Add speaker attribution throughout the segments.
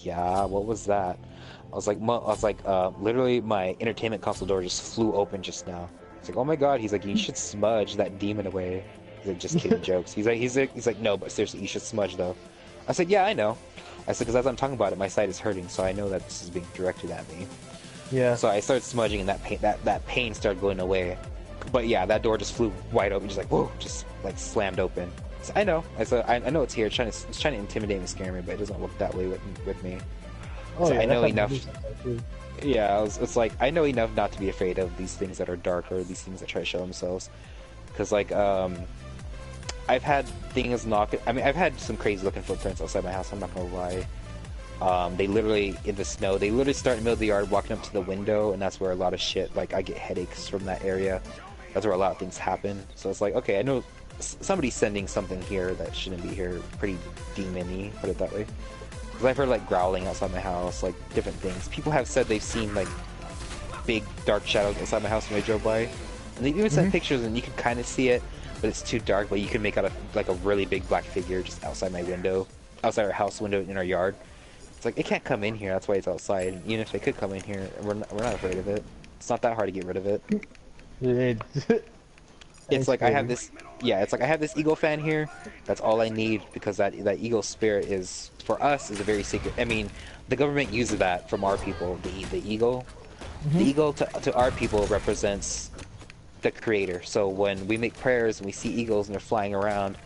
Speaker 1: Yeah, what was that? Literally my entertainment console door just flew open just now. It's like, oh my God. He's like, you should smudge that demon away. He's like, just kidding, jokes. He's like, no, but seriously, you should smudge though. I said, yeah, I know. I said, because as I'm talking about it, my side is hurting, so I know that this is being directed at me.
Speaker 2: Yeah.
Speaker 1: So I started smudging, and that pain started going away. But yeah, that door just flew wide open, just like whoa, just like slammed open. So I know. I know it's here. It's trying to intimidate and scare me, but it doesn't work that way with me.
Speaker 2: Oh
Speaker 1: So
Speaker 2: yeah,
Speaker 1: I know enough.
Speaker 2: too.
Speaker 1: Yeah, it's like I know enough not to be afraid of these things that are dark or these things that try to show themselves. Because like I've had things knock. I mean, I've had some crazy looking footprints outside my house. I'm not gonna lie. They literally in the snow. They literally start in the middle of the yard, walking up to the window, and that's where a lot of shit. Like I get headaches from that area. That's where a lot of things happen. So it's like, okay, I know somebody's sending something here that shouldn't be here. Pretty demon-y, put it that way. Because I've heard like growling outside my house, like different things. People have said they've seen like big dark shadows outside my house when I drove by, and they even sent pictures, and you can kind of see it, but it's too dark. But you can make out like a really big black figure just outside my window, outside our house window in our yard. It's like it can't come in here. That's why it's outside. And even if they could come in here, we're not afraid of it. It's not that hard to get rid of it. It's like I have this, yeah. It's like I have this eagle fan here. That's all I need because that eagle spirit is for us is a very sacred. I mean, the government uses that from our people. The eagle, the eagle to our people represents the creator. So when we make prayers and we see eagles and they're flying around,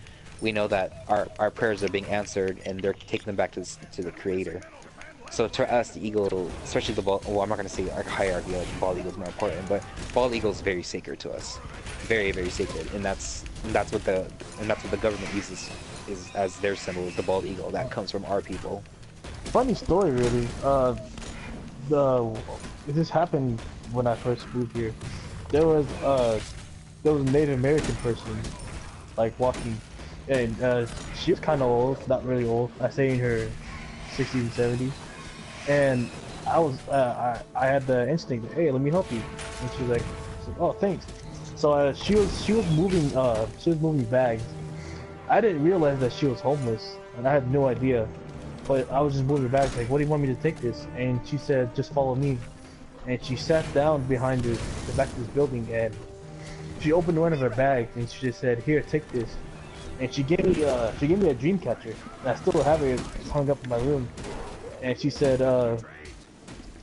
Speaker 1: we know that our prayers are being answered and they're taking them back to the creator. So to us, the eagle, especially the bald, well, I'm not going to say our hierarchy, like bald eagle is more important, but bald eagle is very sacred to us, very very sacred, and that's what the government uses is as their symbol is the bald eagle. That comes from our people.
Speaker 2: Funny story, really. This happened when I first moved here. There was a Native American person, like walking, and she was kind of old, not really old. I say in her 60s and 70s, and I had the instinct, hey, let me help you, and she's like, oh, thanks. So she was moving bags. I didn't realize that she was homeless, and I had no idea. But I was just moving bags, like, what do you want me to take this? And she said, just follow me. And she sat down behind the back of this building, and she opened one of her bags, and she just said, here, take this. And she gave me a dream catcher, and I still have it. It's hung up in my room. And she said,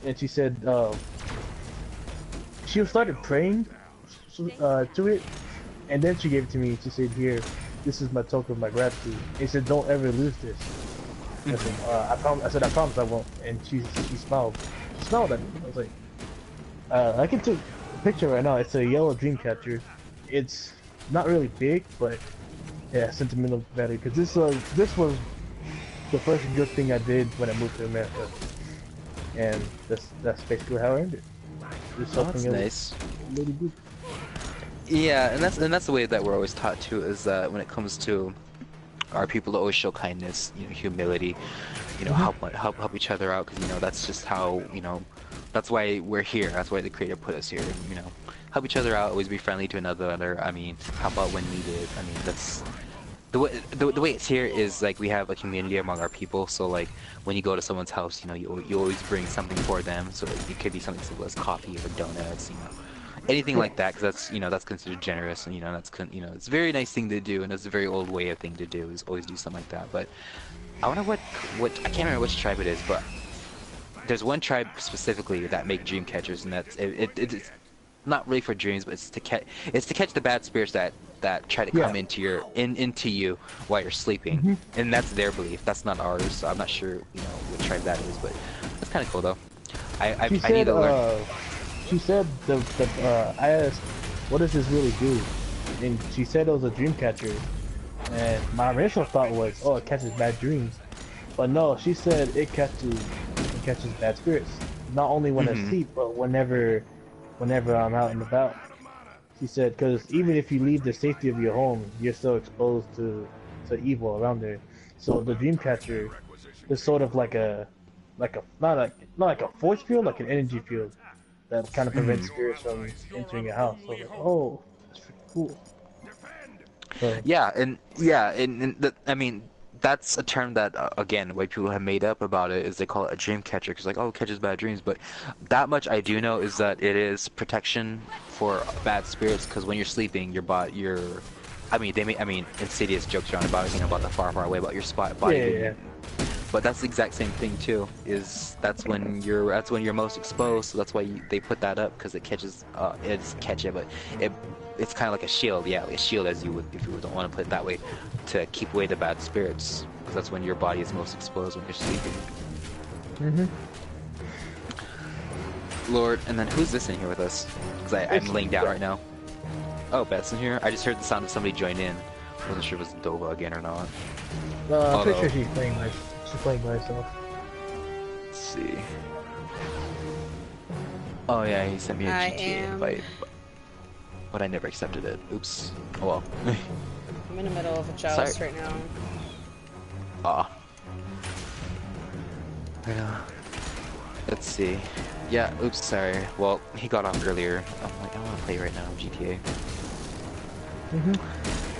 Speaker 2: she started praying to it, and then she gave it to me. She said, here, this is my token of my gratitude. And she said, don't ever lose this. I said, I promise I won't. And she smiled. She smiled at me. I was like, I can take a picture right now. It's a yellow dream catcher. It's not really big, but yeah, sentimental value. Because this was the first good thing I did when I moved to America, and that's basically how I earned it.
Speaker 1: That's nice.
Speaker 2: Really good.
Speaker 1: Yeah, and that's the way that we're always taught too. Is that when it comes to our people to always show kindness, humility, help each other out, because that's just how that's why we're here. That's why the creator put us here. Help each other out, always be friendly to another. I mean, how about when needed? I mean, that's the way it's here is like we have a community among our people. So like when you go to someone's house, you always bring something for them. So it could be something simple as coffee or donuts, anything like that, because that's considered generous, and it's a very nice thing to do, and it's a very old way of thing to do is always do something like that. But I wonder what I can't remember which tribe it is, but there's one tribe specifically that make dream catchers, and it's not really for dreams, but it's to catch the bad spirits that try to come into you while you're sleeping, and that's their belief. That's not ours. So I'm not sure what tribe that is, but that's kind of cool though. I need to learn.
Speaker 2: She said I asked, what does this really do? And she said it was a dream catcher. And my initial thought was, oh, it catches bad dreams. But no, she said it catches bad spirits. Not only when I sleep, but whenever I'm out and about. She said, because even if you leave the safety of your home, you're still exposed to evil around there. So the dream catcher is sort of like a not like a force field, like an energy field that kind of prevents spirits from entering your house. So like, oh, that's pretty cool. So,
Speaker 1: I mean, that's a term that again white people have made up about it is they call it a dream catcher because like oh it catches bad dreams, but that much I do know is that it is protection for bad spirits because when you're sleeping your I mean I mean insidious jokes around about it, you know, about the far away about your spot
Speaker 2: Yeah,
Speaker 1: body
Speaker 2: yeah, yeah.
Speaker 1: being, but that's the exact same thing too, is that's when you're most exposed, so that's why they put that up because it catches it's catch it, but it it's kind of like a shield, yeah, like a shield as you would if you don't want to put it that way, to keep away the bad spirits because that's when your body is most exposed when you're sleeping. Lord, and then who's this in here with us? Because I'm laying down right now. Oh, Beth's in here. I just heard the sound of somebody join in. I wasn't sure if it was Dova again or not.
Speaker 2: No, I'm pretty
Speaker 1: Although,
Speaker 2: sure she's playing by herself.
Speaker 1: let's see. Oh yeah, he sent me a GTA invite, but I never accepted it. Oops. Oh well.
Speaker 3: I'm in the middle of a joust right now.
Speaker 1: Ah. Yeah. Let's see. Yeah, oops, sorry. Well, he got off earlier. I'm like, I don't want to play right now, GTA.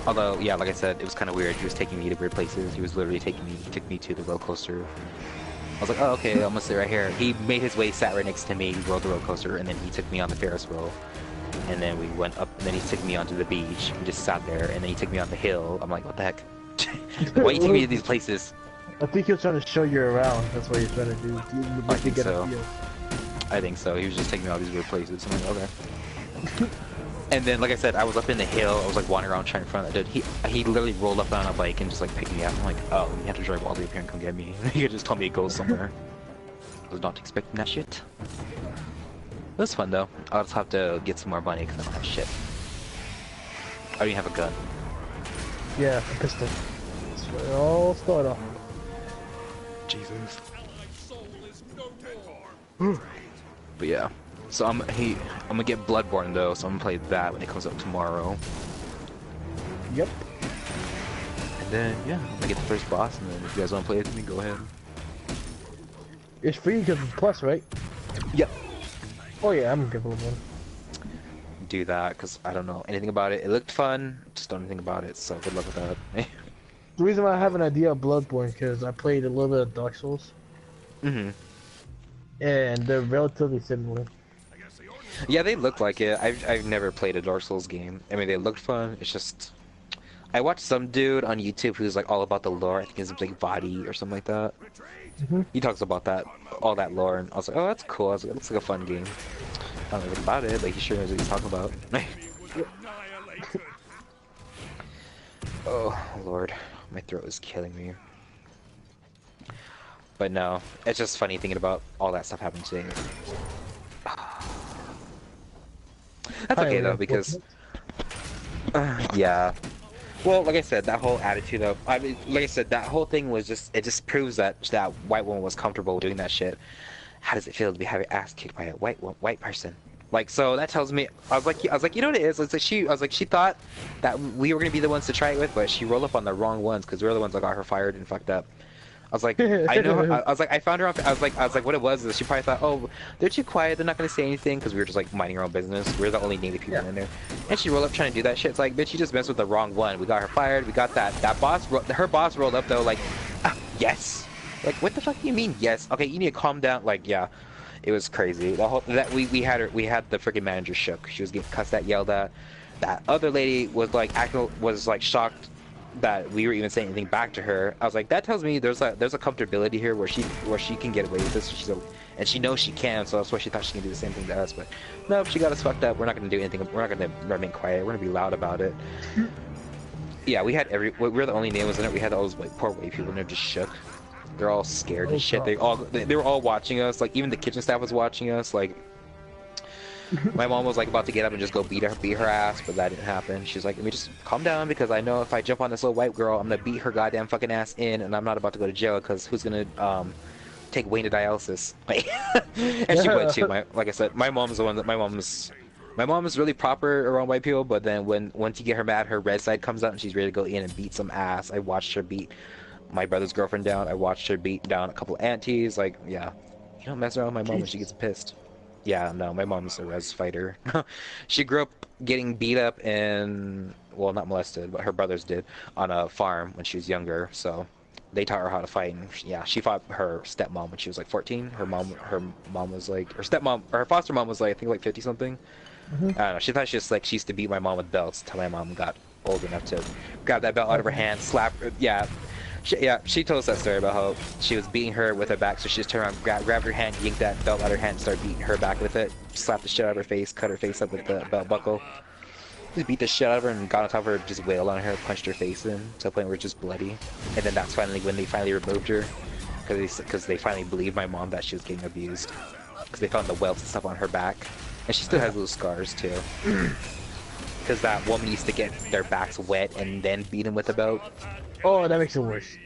Speaker 1: Although, yeah, like I said, it was kind of weird. He was taking me to weird places. He was literally he took me to the roller coaster. I was like, oh, okay, I'm gonna sit right here. He made his way, sat right next to me, rode the roller coaster, and then he took me on the Ferris wheel. And then we went up, and then he took me onto the beach, and just sat there, and then he took me on the hill. I'm like, what the heck? Why are you taking me to these places?
Speaker 2: I think he was trying to show you around. That's what he was trying to do.
Speaker 1: I think so. I think so. He was just taking me all these weird places. I'm like, okay. And then, like I said, I was up in the hill. I was like wandering around trying to find that dude. He literally rolled up on a bike and just like picked me up. I'm like, oh, you have to drive all the way up here and come get me. He just told me to go somewhere. I was not expecting that shit. It was fun though. I'll just have to get some more money because I don't have shit. I don't even have a gun.
Speaker 2: Yeah, a pistol. That's where it all started off.
Speaker 1: Jesus. But yeah, so I'm gonna get Bloodborne though, so I'm gonna play that when it comes up tomorrow.
Speaker 2: Yep.
Speaker 1: And then yeah, I'm gonna get the first boss, and then if you guys want to play it with me, go ahead.
Speaker 2: It's free because it's plus, right?
Speaker 1: Yep.
Speaker 2: Oh yeah, I'm gonna give it one.
Speaker 1: Do that because I don't know anything about it. It looked fun, just don't know anything about it. So good luck with that.
Speaker 2: The reason why I have an idea of Bloodborne because I played a little bit of Dark Souls.
Speaker 1: Mhm.
Speaker 2: And they're relatively similar.
Speaker 1: Yeah, they look like it. I've never played a Dark Souls game. I mean, they looked fun. It's just I watched some dude on YouTube who's like all about the lore. I think his name's like Body or something like that. He talks about that, all that lore, and I was like, oh, that's cool. I was like, it looks like a fun game. I don't know anything about it, but he sure knows what he's talking about. Oh Lord, my throat is killing me. But no, it's just funny thinking about all that stuff happening today. That's okay though, because yeah. Well, like I said, that whole attitude of, I mean, like I said, that whole thing was just, it just proves that that white woman was comfortable doing that shit. How does it feel to be having ass kicked by a white person? Like, so that tells me, I was like, you know what it is? It's like I was like, she thought that we were gonna be the ones to try it with, but she rolled up on the wrong ones because we were the ones that got her fired and fucked up. I was like, I know. I was like, I found her on. I was like, what it was is she probably thought, oh, they're too quiet. They're not gonna say anything because we were just like minding our own business. We're the only native people in there. And she rolled up trying to do that shit. It's like, bitch, you just messed with the wrong one. We got her fired. We got that boss. Her boss rolled up though, like, yes. Like, what the fuck do you mean yes? Okay, you need to calm down. Like, yeah, it was crazy. The whole that we had her. We had the freaking manager shook. She was getting cussed at, yelled at. That other lady was like shocked that we were even saying anything back to her. I was like, that tells me there's a comfortability here where she can get away with this. And she knows she can, so that's why she thought she can do the same thing to us. But no, she got us fucked up. We're not gonna do anything. We're not gonna remain quiet. We're gonna be loud about it. Yeah, we had we're the only names in it. We had all those like poor white people and they're just shook. They're all scared and shit. They were all watching us. Like even the kitchen staff was watching us. Like my mom was like about to get up and just go beat her ass, but that didn't happen. She's like, let me just calm down because I know if I jump on this little white girl, I'm gonna beat her goddamn fucking ass in, and I'm not about to go to jail because who's gonna take Wayne to dialysis? And she would too. Like I said, my mom's the one that my mom is really proper around white people, but then once you get her mad, her red side comes out and she's ready to go in and beat some ass. I watched her beat my brother's girlfriend down. I watched her beat down a couple of aunties. Like, yeah, you don't mess around with my mom when she gets pissed. Yeah, no, my mom's a res fighter. She grew up getting beat up and, well, not molested, but her brothers did, on a farm when she was younger, so they taught her how to fight, and yeah, she fought her stepmom when she was like 14. Her mom was like, her stepmom, or her foster mom was like, I think like 50 something.
Speaker 2: Mm-hmm.
Speaker 1: I don't know. She thought she used to beat my mom with belts until my mom got old enough to grab that belt out of her hand, slap her. Yeah, she told us that story about how she was beating her with her back, so she just turned around, grabbed her hand, yanked that belt out of her hand, and started beating her back with it, slapped the shit out of her face, cut her face up with the belt buckle. Just beat the shit out of her and got on top of her, just wailed on her, punched her face in to the point where it's just bloody. And then that's finally when they finally removed her, because they finally believed my mom that she was getting abused, because they found the welts and stuff on her back, and she still has little scars too. Because that woman used to get their backs wet and then beat them with a belt.
Speaker 2: Oh, that makes it worse.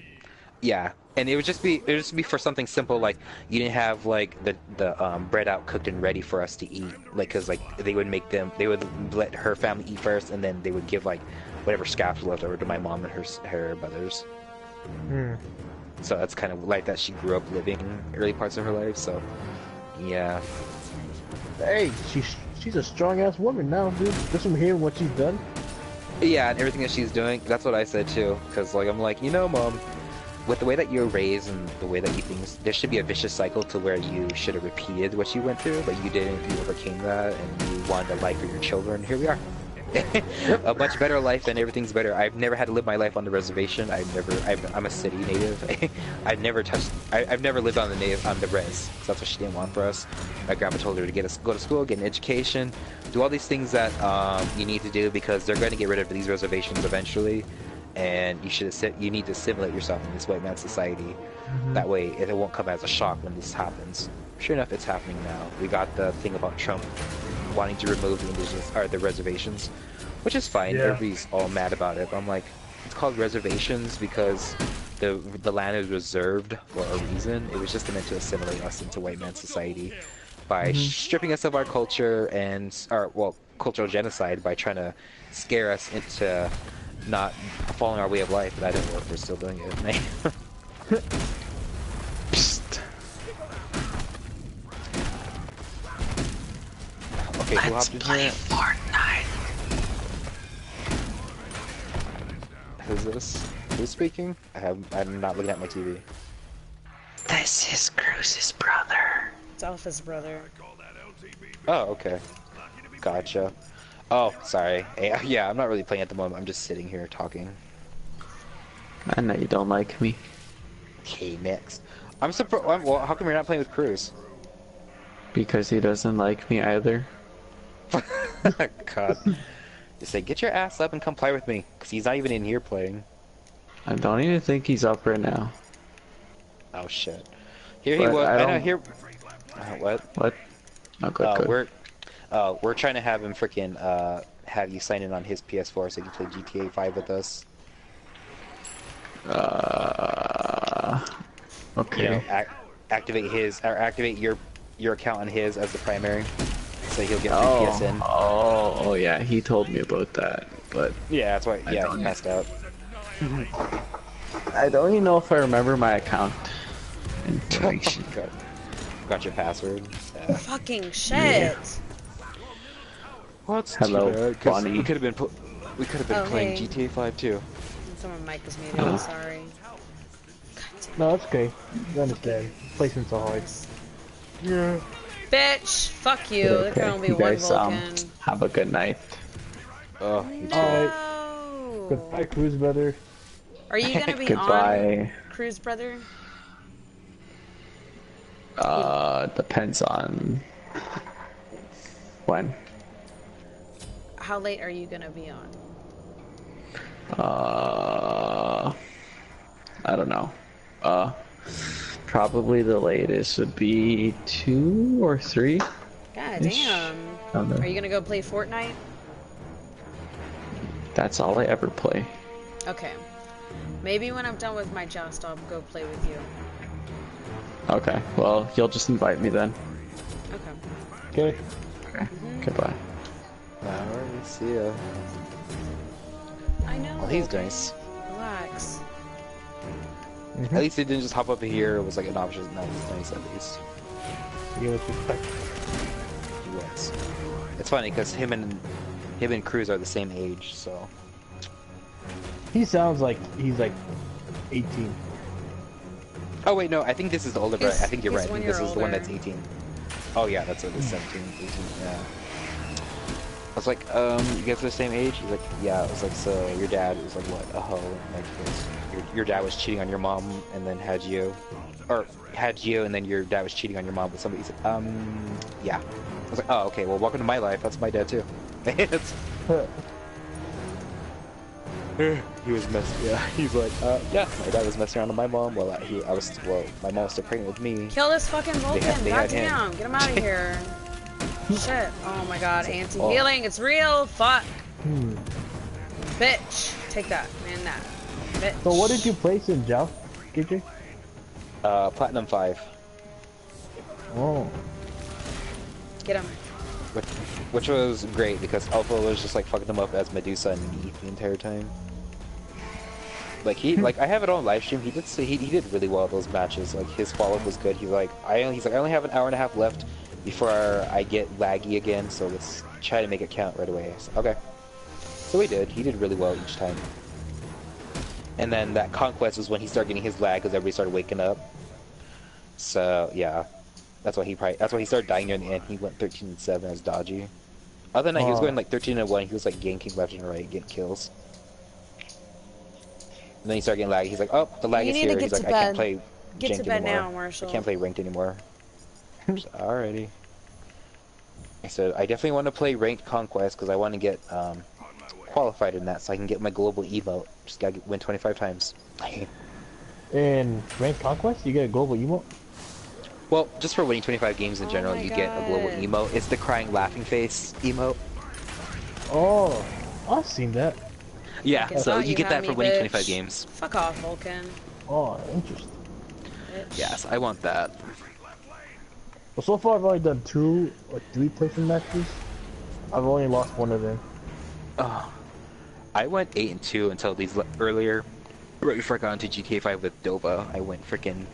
Speaker 1: Yeah, and it would just be for something simple like you didn't have like the bread out cooked and ready for us to eat, like because like they would let her family eat first, and then they would give like whatever scraps left over to my mom and her brothers.
Speaker 2: Hmm.
Speaker 1: So that's kind of like that she grew up living early parts of her life. So yeah.
Speaker 2: Hey, she's a strong ass woman now, dude. Just from hearing what she's done.
Speaker 1: Yeah, and everything that she's doing, that's what I said too. Because like I'm like, you know, mom, with the way that you're raised and the way that you things, there should be a vicious cycle to where you should have repeated what you went through, but you didn't. You overcame that, and you wanted a life for your children. Here we are, a much better life, and everything's better. I've never had to live my life on the reservation. I'm a city native. I've never lived on the res. So that's what she didn't want for us. My grandpa told her to go to school, get an education, do all these things that you need to do because they're going to get rid of these reservations eventually. And you need to assimilate yourself in this white man society.
Speaker 2: Mm-hmm.
Speaker 1: That way it won't come as a shock when this happens. Sure enough, it's happening now. We got the thing about Trump wanting to remove the reservations, which is fine.
Speaker 2: Yeah.
Speaker 1: Everybody's all mad about it. But I'm like, it's called reservations because the land is reserved for a reason. It was just meant to assimilate us into white man society by stripping us of our culture cultural genocide by trying to scare us into not following our way of life, but that didn't work. We're still doing it.
Speaker 4: Psst.
Speaker 1: Okay, who hopped in here?
Speaker 4: Fortnite.
Speaker 1: Who's this? Who's speaking? I'm not looking at my TV.
Speaker 4: This is Cruz's brother.
Speaker 3: It's Alpha's brother.
Speaker 1: Oh, okay. Gotcha. Oh, sorry. Yeah, I'm not really playing at the moment. I'm just sitting here talking.
Speaker 4: I know you don't like me.
Speaker 1: Okay, next. I'm surprised. Well, how come you're not playing with Cruz?
Speaker 4: Because he doesn't like me either.
Speaker 1: God. Just say, get your ass up and come play with me, because he's not even in here playing.
Speaker 4: I don't even think he's up right now.
Speaker 1: Oh, shit. Here he was. I know, here... what?
Speaker 4: What? Oh, good,
Speaker 1: We're trying to have him freaking have you sign in on his PS4 so you can play GTA 5 with us.
Speaker 4: Okay.
Speaker 1: You know, activate your account on his as the primary, so he'll get PSN.
Speaker 4: Oh, yeah. He told me about that, but
Speaker 1: Yeah, that's why. Yeah, he messed up.
Speaker 4: I don't even know if I remember my account information.
Speaker 1: Got your password. Yeah.
Speaker 3: Fucking shit.
Speaker 1: Well, it's
Speaker 4: Hello,
Speaker 1: too bad, 'cause
Speaker 4: Bonnie.
Speaker 1: we could have been playing
Speaker 3: hey.
Speaker 1: GTA 5 too.
Speaker 3: Someone mic was muted, I'm sorry.
Speaker 2: No, it's okay. You understand. Placements are hard.
Speaker 1: Yeah.
Speaker 3: Bitch! Fuck you.
Speaker 4: Okay,
Speaker 3: There can only be
Speaker 4: you
Speaker 3: one
Speaker 4: guys,
Speaker 3: Vulcan.
Speaker 4: have a good night.
Speaker 1: Oh, you too.
Speaker 3: No.
Speaker 2: Goodbye, Cruz brother.
Speaker 3: Are you gonna be
Speaker 4: Goodbye.
Speaker 3: on Cruz brother?
Speaker 4: Depends on when.
Speaker 3: How late are you gonna be on?
Speaker 4: I don't know. Probably the latest would be 2 or 3.
Speaker 3: God damn. Are you gonna go play Fortnite?
Speaker 4: That's all I ever play.
Speaker 3: Okay. Maybe when I'm done with my joust, I'll go play with you.
Speaker 4: Okay, well, you'll just invite me then.
Speaker 3: Okay.
Speaker 2: Okay.
Speaker 4: Okay, goodbye.
Speaker 1: Alright, see ya.
Speaker 3: I know.
Speaker 1: Well, he's nice.
Speaker 3: Relax.
Speaker 1: At least he didn't just hop up here. It was like an option. No, he's nice at least.
Speaker 2: You with respect.
Speaker 1: He was. It's funny because him and Cruz are the same age, so.
Speaker 2: He sounds like he's like 18.
Speaker 1: Oh wait, no, I think this is the older brother. I think you're
Speaker 3: He's
Speaker 1: right. I
Speaker 3: 1
Speaker 1: think
Speaker 3: year
Speaker 1: this is the one
Speaker 3: older.
Speaker 1: that's 18. Oh yeah, that's what it is, 17, 18, yeah. I was like, you guys are the same age? He's like, yeah. I was like, so your dad was like, what, a hoe? And like, your dad was cheating on your mom and then had you, or had you and then your dad was cheating on your mom with somebody. He's like, yeah. I was like, oh, okay, well, welcome to my life. That's my dad too. It's, he was messing, yeah. He's like, yeah, my dad was messing around with my mom while my mom was still pregnant with me.
Speaker 3: Kill this fucking Vulcan.
Speaker 1: they had
Speaker 3: Goddamn.
Speaker 1: him.
Speaker 3: Get him out of here. Shit. Oh my god.
Speaker 1: Like,
Speaker 3: Anti-healing. It's real. Fuck.
Speaker 2: Hmm.
Speaker 3: Bitch. Take that. Man, that. Bitch.
Speaker 2: So what did you place in Joust, KJ?
Speaker 1: Platinum 5.
Speaker 2: Oh.
Speaker 3: Get him.
Speaker 1: Which was great because Alpha was just like fucking him up as Medusa and Neith the entire time. Like like I have it on live stream. He did he did really well those matches. Like his follow-up was good. He's like I only have an hour and a half left before I get laggy again. So let's try to make it count right away. So, okay. So he did. He did really well each time. And then that Conquest was when he started getting his lag because everybody started waking up. So yeah, that's why he started dying near the end. He went 13-7 as dodgy. Other than that, he was going like 13-1. He was like ganking left and right, getting kills. And then he started getting laggy. He's like, oh, the lag is here. He's like, I can't play
Speaker 3: Get to
Speaker 1: Janked
Speaker 3: bed
Speaker 1: anymore.
Speaker 3: now, Marshall.
Speaker 1: I can't play ranked anymore. Alrighty. I said, I definitely want to play ranked Conquest because I want to get qualified in that so I can get my global emote. Just gotta win 25 times.
Speaker 2: In Ranked Conquest, you get a global emote?
Speaker 1: Well, just for winning 25 games in general,
Speaker 3: my
Speaker 1: you get a global
Speaker 3: God.
Speaker 1: emote. It's the crying laughing face emote.
Speaker 2: Oh, I've seen that.
Speaker 1: Yeah,
Speaker 3: Fucking
Speaker 1: so
Speaker 3: thought
Speaker 1: you get
Speaker 3: had
Speaker 1: that for
Speaker 3: me,
Speaker 1: winning
Speaker 3: bitch.
Speaker 1: 25 games.
Speaker 3: Fuck off, Vulcan.
Speaker 2: Oh, interesting.
Speaker 3: Bitch.
Speaker 1: Yes, I want that.
Speaker 2: Well, so far I've only done 2 or 3 placement matches. I've only lost one of them.
Speaker 1: I went 8-2 until these earlier, right before I got into GTA 5 with Dova. I went freaking.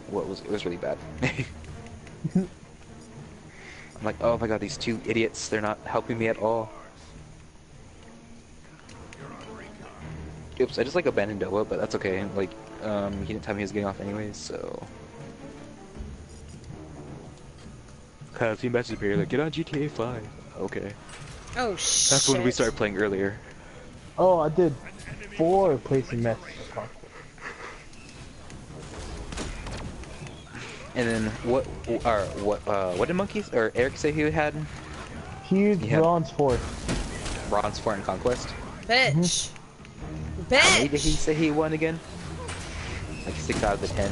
Speaker 1: It was really bad. I'm like, oh my god, these two idiots, they're not helping me at all. Oops, I just like abandoned Dova, but that's okay. Like, he didn't tell me he was getting off anyways, so. Cause he messaged me like, get on GTA 5. Okay.
Speaker 3: Oh shit.
Speaker 1: That's when we started playing earlier.
Speaker 2: Oh, I did 4 placement matches for Conquest.
Speaker 1: And then what did Monkeys or Eric say he had?
Speaker 2: Huge bronze 4.
Speaker 1: Bronze 4 in Conquest.
Speaker 3: Bitch.
Speaker 1: How many did he
Speaker 3: Bitch.
Speaker 1: say he won again? Like 6 out of the 10.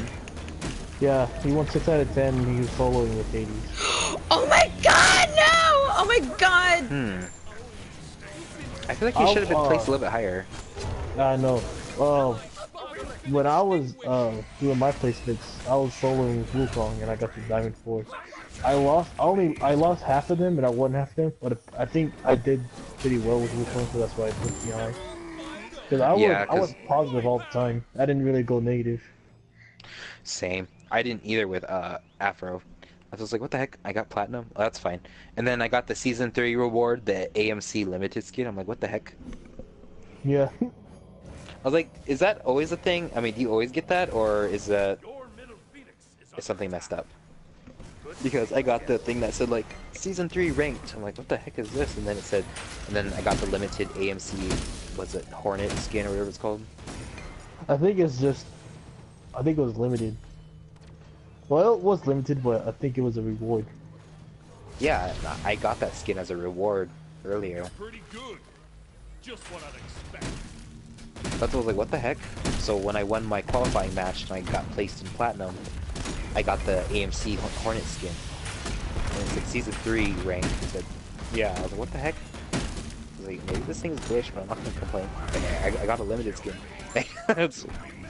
Speaker 2: Yeah, he won 6 out of 10 and he was soloing with 80s.
Speaker 3: Oh my god, no! Oh my god!
Speaker 1: I feel like he should have been placed a little bit higher.
Speaker 2: I know. When I was doing my placements, I was soloing with Wukong and I got the Diamond 4. I lost half of them and I won half of them, but I think I did pretty well with Wukong, so that's why I put behind. Because I was positive all the time. I didn't really go negative.
Speaker 1: Same. I didn't either with Afro. I was like, what the heck? I got platinum? Oh, that's fine. And then I got the season 3 reward, the AMC limited skin. I'm like, what the heck?
Speaker 2: Yeah.
Speaker 1: I was like, is that always a thing? I mean, do you always get that, or is something messed up? Because I got the thing that said like season 3 ranked. I'm like, what the heck is this? And then it said, and then I got the limited AMC, was it Hornet skin or whatever it's called?
Speaker 2: I think it was limited. Well, it was limited, but I think it was a reward.
Speaker 1: Yeah, I got that skin as a reward earlier.
Speaker 5: Pretty good. Just what I'd expect.
Speaker 1: That's what I was like, what the heck? So when I won my qualifying match and I got placed in platinum, I got the AMC Hornet skin. And it's like season 3 rank. It said, yeah, I was like, what the heck? I was like, maybe this thing's glitched, but I'm not gonna complain. I got a limited skin.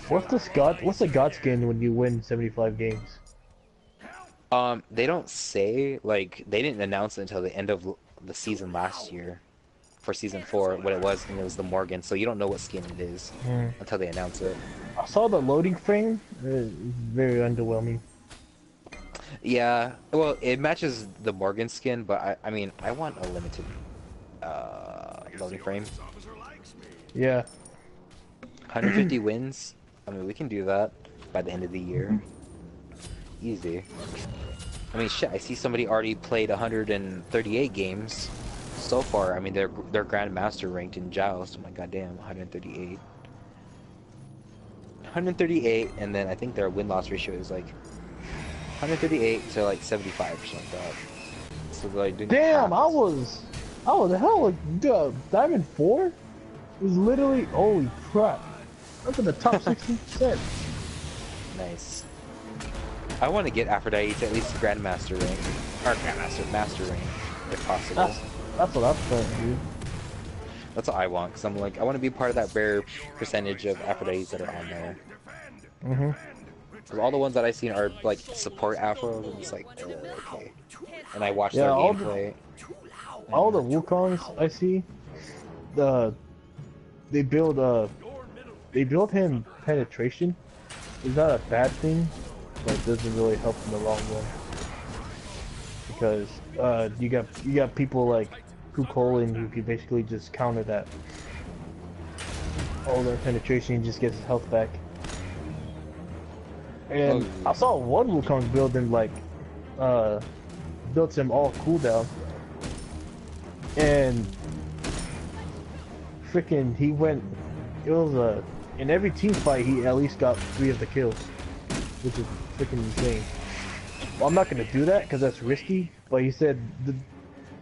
Speaker 2: What's the god skin when you win 75 games?
Speaker 1: They don't say, like, they didn't announce it until the end of the season last year. For season 4, what it was, and it was the Morgan, so you don't know what skin it is until they announce it.
Speaker 2: I saw the loading frame. It's very underwhelming.
Speaker 1: Yeah, well, it matches the Morgan skin, but I mean, I want a limited loading frame.
Speaker 2: Yeah.
Speaker 1: 150 wins. I mean, we can do that. by the end of the year. Easy. I mean, shit, I see somebody already played 138 games so far. I mean, they're Grandmaster ranked in Joust. I'm like, goddamn, 138. 138, and then I think their win-loss ratio is like 138 to like 75 or something like that. So like,
Speaker 2: damn, I was the hell like Diamond 4 was literally holy crap. Look at the top 60%.
Speaker 1: Nice. I want to get Aphrodite to at least Grandmaster rank, or Master rank, if possible.
Speaker 2: That's what I'm trying to do.
Speaker 1: That's what I want, because I'm like, I want to be part of that rare percentage of Aphrodites that are on there. Because all the ones that I've seen are like support Afros, and it's like, okay. And I watched their gameplay.
Speaker 2: All the Wukongs I see, they build him penetration. It's not a bad thing, but it doesn't really help in the long run. Because you got people like Kukolin who can basically just counter that. All their penetration just gets health back. And I saw one Wukong build him like built him all cooldown. And freaking he went, it was in every team fight he at least got 3 of the kills, which is freaking insane. Well, I'm not gonna do that because that's risky, but he said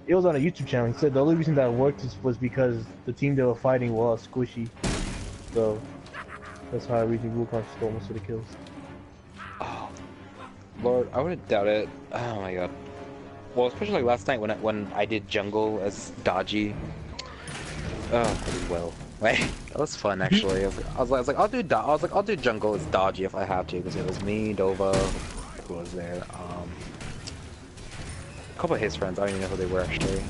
Speaker 2: it was on a YouTube channel. He said the only reason that worked was because the team they were fighting was squishy, so that's how I reached Wukong stole most of the kills.
Speaker 1: Oh, Lord, I wouldn't doubt it. Oh my god. Well, especially like last night when I did jungle as dodgy. Oh, pretty well. Like, that was fun actually. I was like, I'll do jungle as dodgy if I have to, because it was me, Dova, who was there. A couple of his friends. I don't even know who they were actually.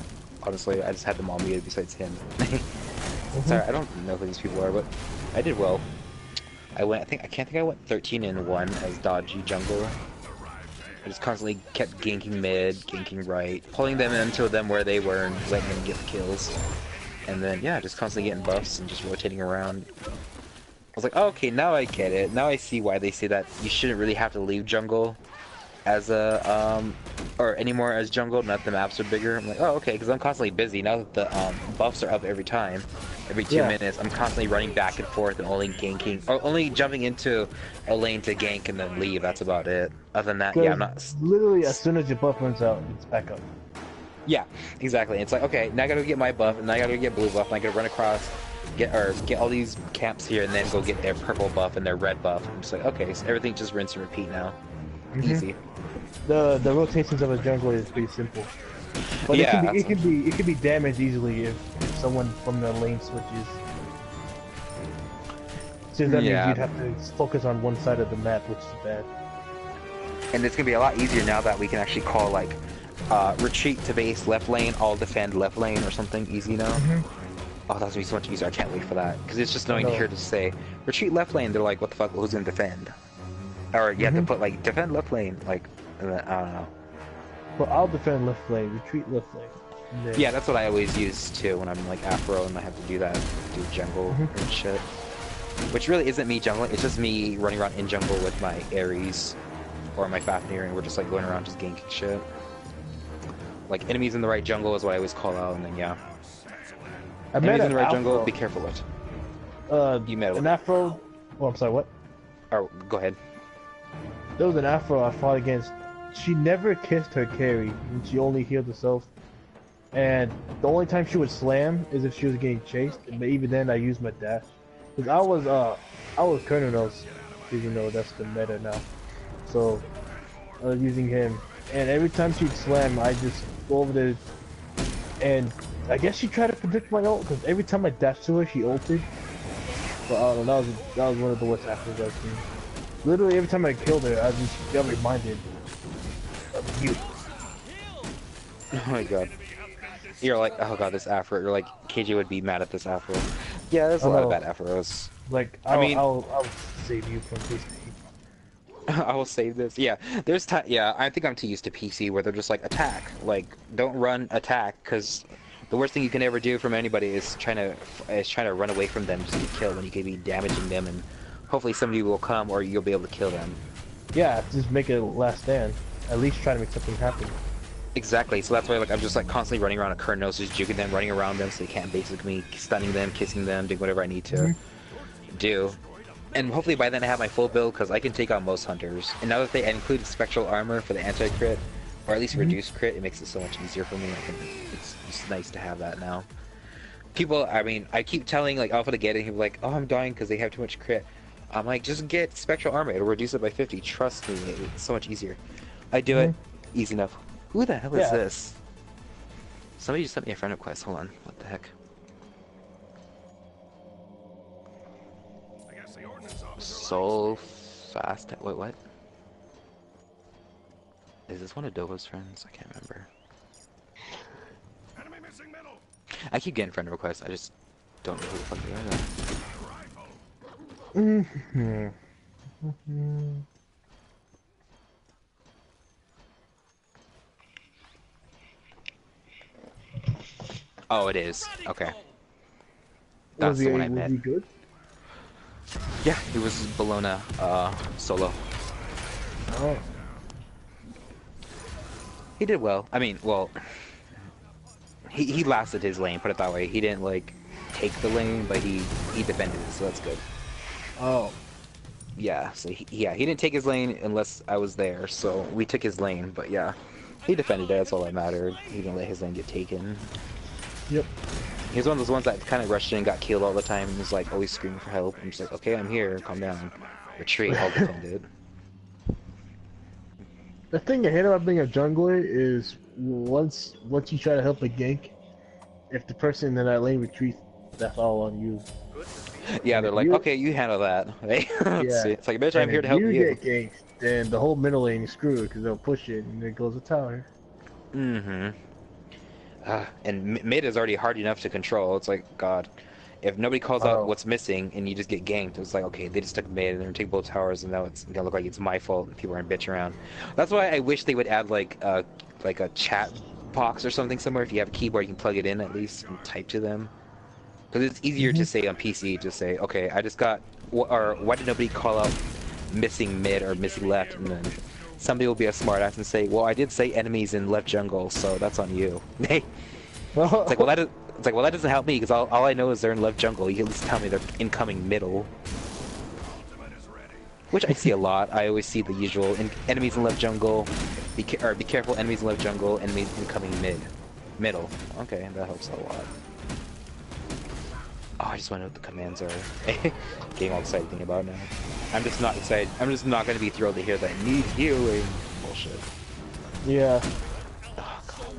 Speaker 1: Honestly, I just had them all muted besides him. Sorry, I don't know who these people are, but I did well. I went. I can't think I went 13-1 as dodgy jungle. I just constantly kept ganking mid, ganking right, pulling them into them where they were and letting them get the kills. And then, yeah, just constantly getting buffs and just rotating around. I was like, oh, okay, now I get it. Now I see why they say that you shouldn't really have to leave jungle as a, or anymore as jungle, not the maps are bigger. I'm like, oh, okay, because I'm constantly busy. Now that the buffs are up every time, every 2 minutes, I'm constantly running back and forth and only ganking, or only jumping into a lane to gank and then leave. That's about it. Other than that, yeah, I'm not...
Speaker 2: Literally, as soon as your buff runs out, it's back up.
Speaker 1: Yeah, exactly. It's like, okay, now I gotta get my buff, and now I gotta get blue buff, and I gotta run across, get all these camps here, and then go get their purple buff and their red buff. I'm just like, okay, so everything just rinse and repeat now. Easy.
Speaker 2: The rotations of a jungle is pretty simple, but
Speaker 1: yeah,
Speaker 2: it can be damaged easily if someone from the lane switches. So that means you'd have to focus on one side of the map, which is bad.
Speaker 1: And it's gonna be a lot easier now that we can actually call like retreat to base left lane, all defend left lane or something easy now. Oh, that's gonna be so much easier. I can't wait for that because it's just annoying to hear to say retreat left lane. They're like, what the fuck? Who's gonna defend? Or you have to put like defend left lane, like I don't know.
Speaker 2: Well, I'll defend left lane, retreat left lane.
Speaker 1: Yeah, that's what I always use too when I'm like Afro and I have to do that, do jungle and shit. Which really isn't me jungling, it's just me running around in jungle with my Ares or my Fafnir, and we're just like going around just ganking shit. Like enemies in the right jungle is what I always call out, and then yeah. Enemies in the right jungle, be careful with. You met
Speaker 2: an Afro. Oh, I'm sorry, what?
Speaker 1: Oh, go ahead.
Speaker 2: There was an Afro I fought against. She never kissed her carry, and she only healed herself. And the only time she would slam is if she was getting chased, but even then I used my dash. Cause I was Colonel's, even though that's the meta now. So I was using him, and every time she'd slam, I just go over there, and I guess she tried to predict my ult, because every time I dashed to her, she ulted. But I don't know, that was one of the worst Afros I've seen. Literally every time I killed her, I just got reminded of you.
Speaker 1: Oh my god. You're like, oh god, this Afro. You're like, KJ would be mad at this Afro. Yeah, there's a lot of bad Afros.
Speaker 2: Like, I'll save you from this.
Speaker 1: I will save this. Yeah, there's yeah, I think I'm too used to PC where they're just like, attack. Like, don't run, attack, because the worst thing you can ever do from anybody is trying to run away from them just to get killed when you could be damaging them and hopefully somebody will come or you'll be able to kill them.
Speaker 2: Yeah, just make it a last stand. At least try to make something happen.
Speaker 1: Exactly, so that's why like I'm just like constantly running around a Kurnos, just juking them, running around them so they can't basically me, stunning them, kissing them, doing whatever I need to do. And hopefully by then I have my full build because I can take on most hunters. And now that they include spectral armor for the anti-crit, or at least reduced crit, it makes it so much easier for me. It's just nice to have that now. People, I mean, I keep telling like Alpha to get it, and like, oh, I'm dying because they have too much crit. I'm like, just get spectral armor, it'll reduce it by 50. Trust me, it's so much easier. I do it, easy enough. Who the hell is this? Somebody just sent me a friend request. Hold on. What the heck? So fast. Wait, what? Is this one of Dova's friends? I can't remember. I keep getting friend requests. I just don't know who the fuck they are. Oh, it is. Okay. That's the one I met.
Speaker 2: Was he good?
Speaker 1: Yeah, he was Bologna solo.
Speaker 2: Oh.
Speaker 1: He did well. I mean, well, he lasted his lane, put it that way. He didn't like take the lane, but he defended it, so that's good.
Speaker 2: Oh.
Speaker 1: Yeah, so he didn't take his lane unless I was there, so we took his lane, but yeah. He defended it, that's all that mattered. He didn't let his lane get taken.
Speaker 2: Yep.
Speaker 1: He's one of those ones that kind of rushed in and got killed all the time and was like always screaming for help. I'm just like, okay, I'm here, calm down. Retreat, I'll defend it.
Speaker 2: The thing I hate about being a jungler is once you try to help a gank, if the person in that lane retreats, that's all on you.
Speaker 1: Yeah, they're like, okay, you handle that. Right?
Speaker 2: Yeah.
Speaker 1: It's like, bitch, I'm here to help you.
Speaker 2: If you get ganked, then the whole middle lane is screwed because they'll push it and there goes the tower.
Speaker 1: Mm-hmm. And mid is already hard enough to control. It's like, God, if nobody calls out what's missing and you just get ganked, it's like, okay, they just took mid and they're gonna take both towers and now it's gonna look like it's my fault and people are gonna bitch around. That's why I wish they would add like a chat box or something somewhere. If you have a keyboard, you can plug it in at least and type to them. Because it's easier to say on PC, just say, okay, I just got, or why did nobody call out missing mid or missing left, and then somebody will be a smartass and say, well, I did say enemies in left jungle, so that's on you. It's like, well, that doesn't help me, because all I know is they're in left jungle. You can at least tell me they're incoming middle. Which I see a lot. I always see the usual, enemies in left jungle, be careful, enemies in left jungle, enemies incoming middle. Okay, that helps a lot. Oh, I just want to know what the commands are. Getting all excited thinking about it now. I'm just not excited. I'm just not going to be thrilled to hear that need healing. Bullshit.
Speaker 2: Yeah.
Speaker 1: Oh, God.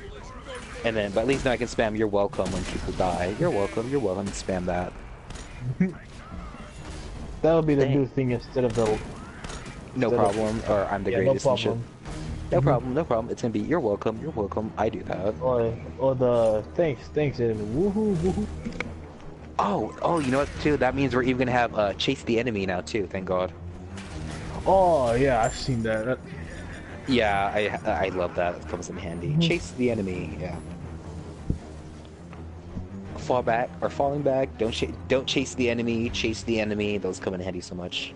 Speaker 1: And then, but at least now I can spam "You're welcome" when people die. You're welcome. You're welcome. And spam that.
Speaker 2: That'll be the new thing instead of the.
Speaker 1: No problem. Or I'm the greatest and shit.
Speaker 2: No problem.
Speaker 1: No problem. No problem. It's gonna be "You're welcome. You're welcome." I do that.
Speaker 2: Or the thanks and woohoo woohoo.
Speaker 1: Oh, you know what, too? That means we're even gonna have chase the enemy now, too, thank God.
Speaker 2: Oh, yeah, I've seen that.
Speaker 1: Yeah, I love that. It comes in handy. Chase the enemy, yeah. Fall back, or falling back, don't chase the enemy, chase the enemy. Those come in handy so much.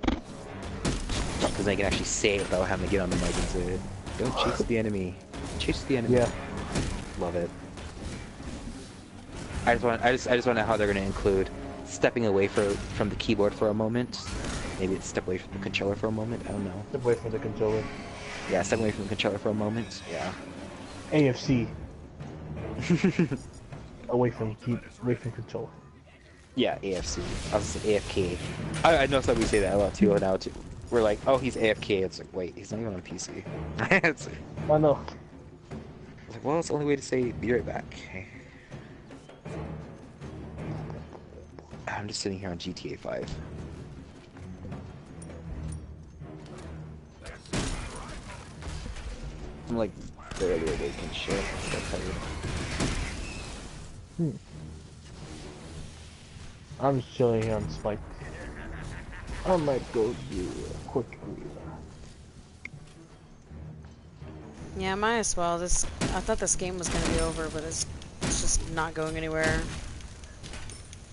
Speaker 1: Because I can actually say it without having to get on the mic and say it. Don't chase the enemy. Chase the enemy.
Speaker 2: Yeah.
Speaker 1: Love it. I just want to know how they're going to include stepping away from the keyboard for a moment. Maybe it's step away from the controller for a moment. I don't know.
Speaker 2: Step away from the controller.
Speaker 1: Yeah, step away from the controller for a moment. Yeah.
Speaker 2: AFC. away from controller.
Speaker 1: Yeah, AFC. I was gonna say AFK. I know somebody say that a lot too now too. We're like, oh, he's AFK. It's like, wait, he's not even on PC. It's like,
Speaker 2: I know.
Speaker 1: It's like, well, it's the only way to say be right back. I'm just sitting here on GTA 5. I'm like barely awake and shit. I'm so tired.
Speaker 2: I'm just chilling here on Smite. I might go do a quick read.
Speaker 3: Yeah, might as well. I thought this game was gonna be over, but it's just not going anywhere.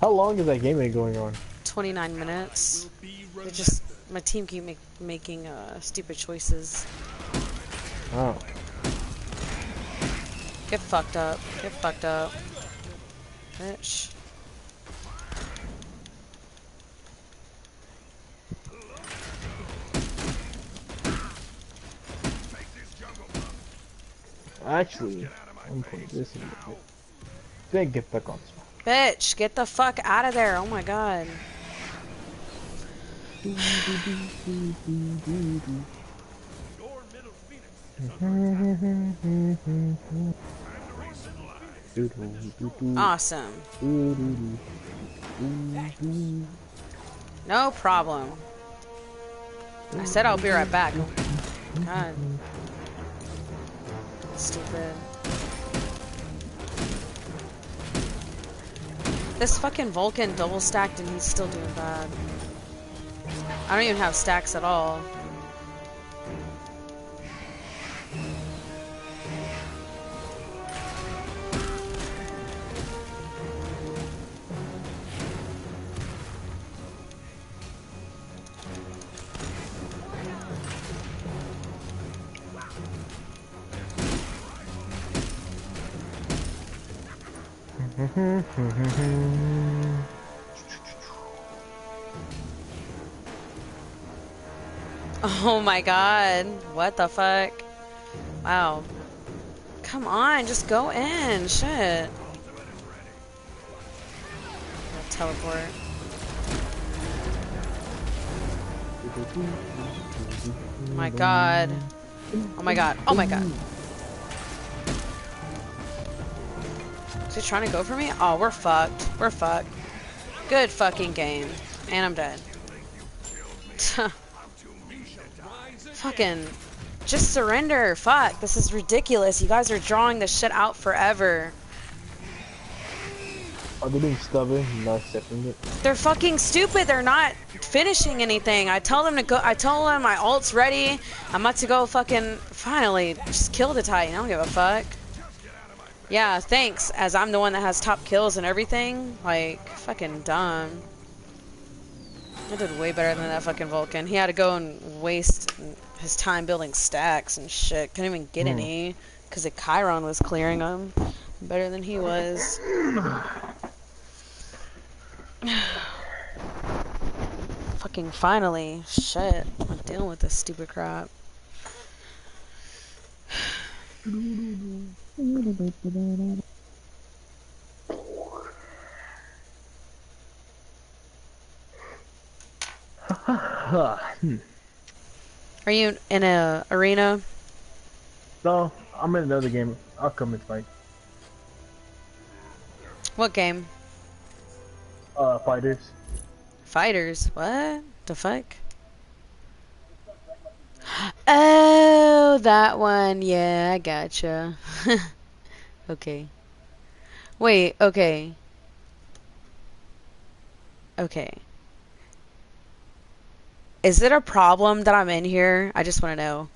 Speaker 2: How long is that game been going on?
Speaker 3: 29 minutes. They're just my team keep making stupid choices.
Speaker 2: Oh.
Speaker 3: Get fucked up. Get fucked up. Bitch.
Speaker 2: Actually, I'm putting this in a bit. Then get back on Smite.
Speaker 3: Bitch, get the fuck out of there. Oh my god.
Speaker 5: Your middle phoenix is under attack.
Speaker 3: Awesome. No problem. I said I'll be right back. God. Stupid. This fucking Vulcan double stacked and he's still doing bad. I don't even have stacks at all. Oh my god. What the fuck? Wow. Come on, just go in. Shit. I'll teleport. My god. Oh my god. Oh my god. Is he trying to go for me? Oh, we're fucked. We're fucked. Good fucking game. And I'm dead. Fucking just surrender. Fuck, this is ridiculous. You guys are drawing this shit out forever.
Speaker 2: Are they being stubborn and not accepting it?
Speaker 3: They're fucking stupid. They're not finishing anything. I tell them to go. I told them my ult's ready. I'm about to go fucking finally just kill the Titan. I don't give a fuck. Yeah, thanks. As I'm the one that has top kills and everything. Like, fucking dumb. I did way better than that fucking Vulcan. He had to go and waste his time building stacks and shit. Couldn't even get any because the Chiron was clearing them better than he was. Fucking finally. Shit. I'm dealing with this stupid crap. Are you in a arena?
Speaker 2: No, I'm in another game. I'll come and fight.
Speaker 3: What game?
Speaker 2: Fighters.
Speaker 3: Fighters? What? The fuck? Oh, that one. Yeah, I gotcha. Okay. Wait, okay. Okay. Is it a problem that I'm in here? I just want to know.